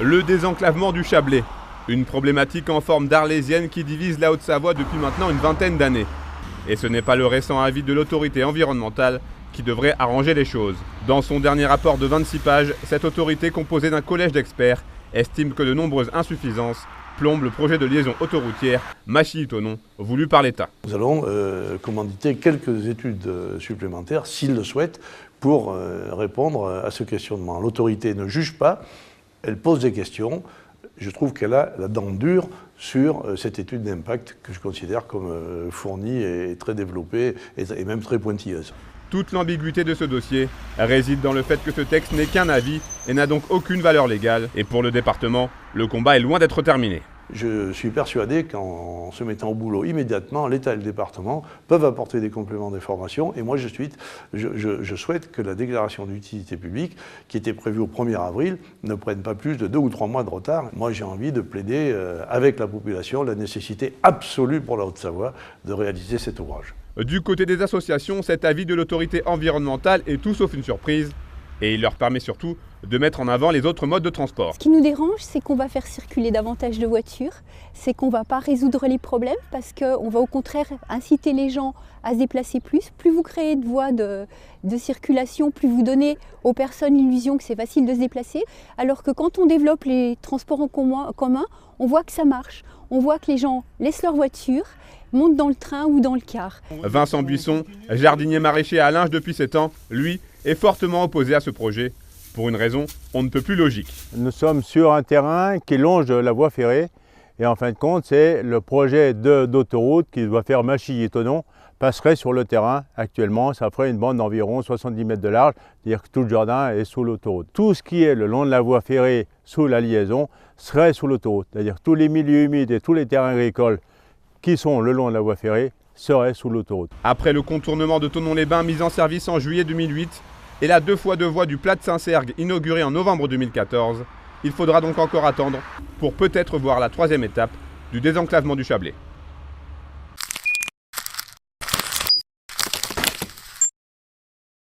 Le désenclavement du Chablais. Une problématique en forme d'arlésienne qui divise la Haute-Savoie depuis maintenant une vingtaine d'années. Et ce n'est pas le récent avis de l'autorité environnementale qui devrait arranger les choses. Dans son dernier rapport de 26 pages, cette autorité composée d'un collège d'experts estime que de nombreuses insuffisances plombent le projet de liaison autoroutière Massy-Thonon voulu par l'État. Nous allons commanditer quelques études supplémentaires, s'ils le souhaitent, pour répondre à ce questionnement. L'autorité ne juge pas, elle pose des questions. Je trouve qu'elle a la dent dure sur cette étude d'impact que je considère comme fournie et très développée et même très pointilleuse. Toute l'ambiguïté de ce dossier réside dans le fait que ce texte n'est qu'un avis et n'a donc aucune valeur légale. Et pour le département, le combat est loin d'être terminé. Je suis persuadé qu'en se mettant au boulot immédiatement, l'État et le département peuvent apporter des compléments d'information. Et moi, je souhaite que la déclaration d'utilité publique, qui était prévue au 1er avril, ne prenne pas plus de 2 ou 3 mois de retard. Moi, j'ai envie de plaider avec la population la nécessité absolue pour la Haute-Savoie de réaliser cet ouvrage. Du côté des associations, cet avis de l'autorité environnementale est tout sauf une surprise. Et il leur permet surtout de mettre en avant les autres modes de transport. Ce qui nous dérange, c'est qu'on va faire circuler davantage de voitures, c'est qu'on ne va pas résoudre les problèmes parce qu'on va au contraire inciter les gens à se déplacer plus. Plus vous créez de voies de circulation, plus vous donnez aux personnes l'illusion que c'est facile de se déplacer. Alors que quand on développe les transports en commun, on voit que ça marche. On voit que les gens laissent leur voiture, montent dans le train ou dans le car. Vincent Buisson, jardinier maraîcher à Linge depuis 7 ans, lui, est fortement opposé à ce projet, pour une raison on ne peut plus logique. Nous sommes sur un terrain qui longe la voie ferrée et en fin de compte c'est le projet d'autoroute qui doit faire Massy-Thonon passerait sur le terrain. Actuellement ça ferait une bande d'environ 70 mètres de large, c'est-à-dire que tout le jardin est sous l'autoroute. Tout ce qui est le long de la voie ferrée sous la liaison serait sous l'autoroute, c'est-à-dire tous les milieux humides et tous les terrains agricoles qui sont le long de la voie ferrée seraient sous l'autoroute. Après le contournement de Thonon-les-Bains mis en service en juillet 2008, et la 2x2 voies du Plat de Saint-Sergue inaugurée en novembre 2014, il faudra donc encore attendre pour peut-être voir la 3e étape du désenclavement du Chablais.